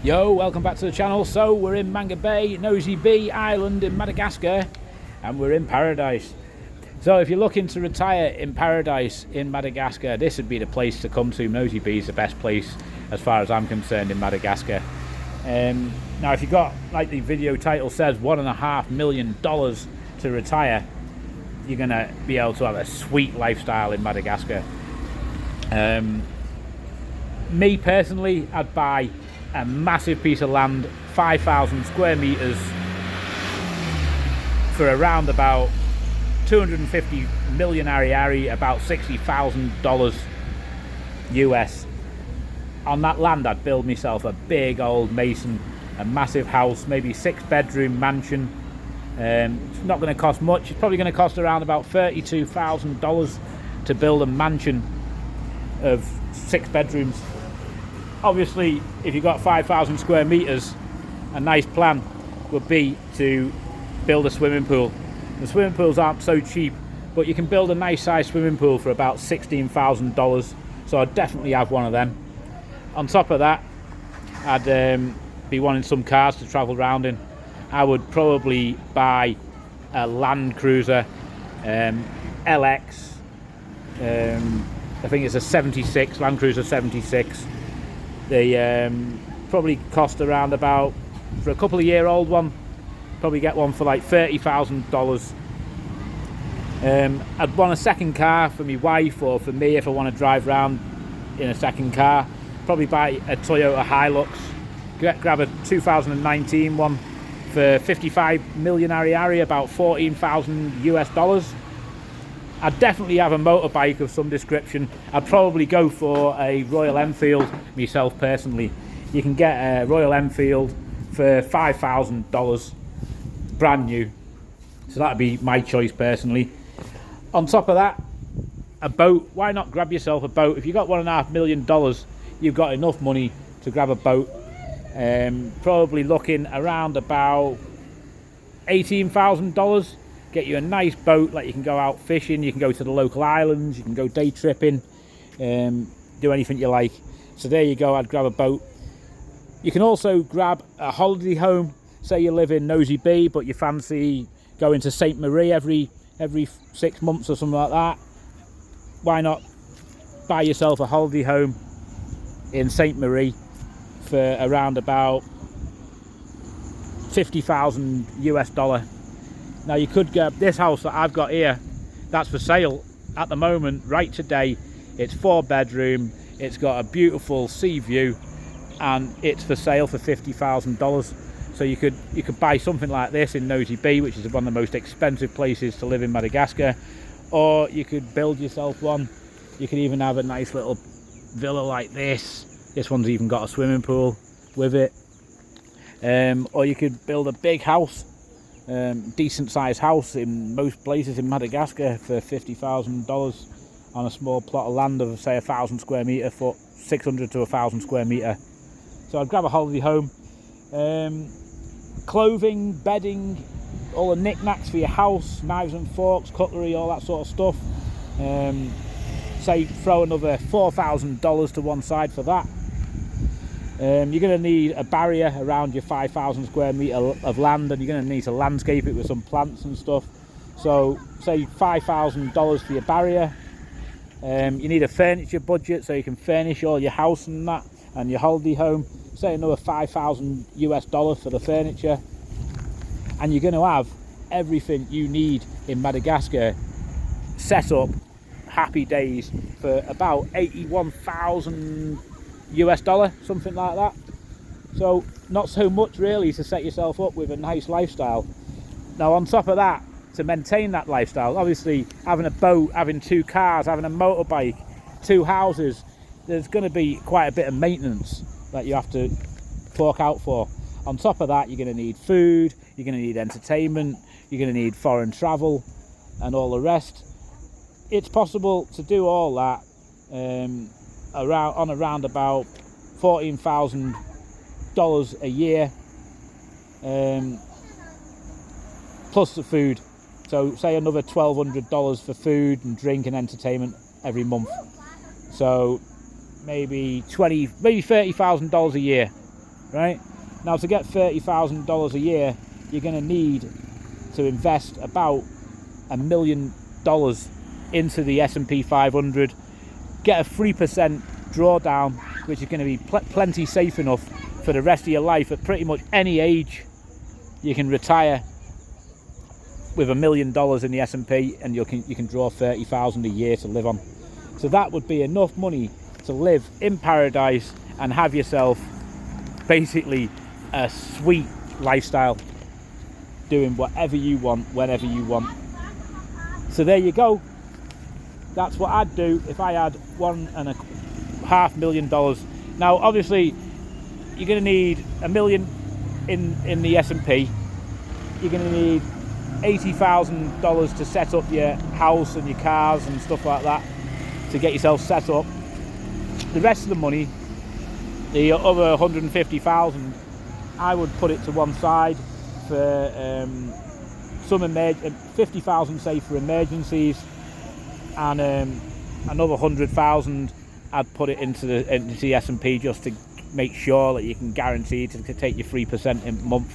Yo, welcome back to the channel. So we're in Manga Bay, Nosy Be Island in Madagascar, and we're in paradise. So if you're looking to retire in paradise in Madagascar, this would be the place to come to. Nosy Be is the best place as far as I'm concerned in Madagascar. Now if you've got, like the video title says, $1.5 million to retire, you're gonna be able to have a sweet lifestyle in Madagascar. Me personally, I'd buy a massive piece of land, 5,000 square meters, for around about 250 million ariary, about $60,000 US. On that land I'd build myself a big old mason, a massive house, maybe 6-bedroom mansion. It's not going to cost much. It's probably going to cost around about $32,000 to build a mansion of 6 bedrooms. Obviously, if you've got 5,000 square meters, a nice plan would be to build a swimming pool. The swimming pools aren't so cheap, but you can build a nice sized swimming pool for about $16,000. So I'd definitely have one of them. On top of that, I'd be wanting some cars to travel around in. I would probably buy a Land Cruiser LX. I think it's a 76, Land Cruiser 76. They probably cost around about, for a couple of year old one, probably get one for like $30,000. I'd want a second car for my wife or for me if I want to drive around in a second car. Probably buy a Toyota Hilux, grab a 2019 one for 55 million ariary, about 14,000 US dollars. I'd definitely have a motorbike of some description. I'd probably go for a Royal Enfield myself personally. You can get a Royal Enfield for $5,000 brand new, so that'd be my choice personally. On top of that, a boat. Why not grab yourself a boat? If you've got $1.5 million, you've got enough money to grab a boat. Probably looking around about $18,000. Get you a nice boat, like you can go out fishing, you can go to the local islands, you can go day tripping, do anything you like. So there you go, I'd grab a boat. You can also grab a holiday home. Say you live in Nosy Be, but you fancy going to St. Marie every 6 months or something like that. Why not buy yourself a holiday home in St. Marie for around about 50,000 US dollar. Now you could get this house that I've got here, that's for sale at the moment, right today. It's 4-bedroom, it's got a beautiful sea view, and it's for sale for $50,000. So you could buy something like this in Nosy Be, which is one of the most expensive places to live in Madagascar, or you could build yourself one. You could even have a nice little villa like this. This one's even got a swimming pool with it. Or you could build a big house. Decent sized house in most places in Madagascar for $50,000 on a small plot of land of say 1,000 square meter foot, 600 to 1,000 square meter. So I'd grab a holiday home. Clothing, bedding, all the knickknacks for your house, knives and forks, cutlery, all that sort of stuff. Say throw another $4,000 to one side for that. You're going to need a barrier around your 5,000 square meter of land, and you're going to need to landscape it with some plants and stuff. So say $5,000 for your barrier. You need a furniture budget so you can furnish all your house and that, and your holiday home. Say another 5,000 US dollars for the furniture, and you're going to have everything you need in Madagascar set up, happy days, for about 81,000 US dollar, something like that. So not so much really to set yourself up with a nice lifestyle. Now on top of that, to maintain that lifestyle, obviously having a boat, having 2 cars, having a motorbike, 2 houses, there's going to be quite a bit of maintenance that you have to fork out for. On top of that, you're going to need food, you're going to need entertainment, you're going to need foreign travel and all the rest. It's possible to do all that around about $14,000 a year, plus the food. So say another $1,200 for food and drink and entertainment every month. So maybe $30,000 a year right? Now to get $30,000 a year, you're going to need to invest about $1 million into the S&P 500, get a 3% drawdown, which is going to be plenty safe enough for the rest of your life. At pretty much any age, you can retire with $1 million in the S&P, and you can draw 30,000 a year to live on. So that would be enough money to live in paradise and have yourself basically a sweet lifestyle, doing whatever you want, whenever you want. So there you go. That's what I'd do if I had $1.5 million. Now, obviously, you're going to need $1 million in the S&P. You're going to need $80,000 to set up your house and your cars and stuff like that, to get yourself set up. The rest of the money, the other 150,000, I would put it to one side for some 50,000 say for emergencies, and another 100,000 I'd put it into the S&P, just to make sure that you can guarantee to take your 3% a month,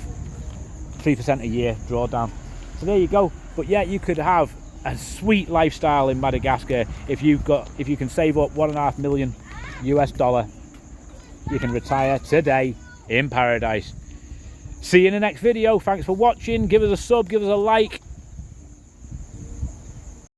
3% a year drawdown. So there you go. But yeah, you could have a sweet lifestyle in Madagascar if you can save up $1.5 million US. You can retire today in paradise. See you in the next video. Thanks for watching. Give us a sub, give us a like.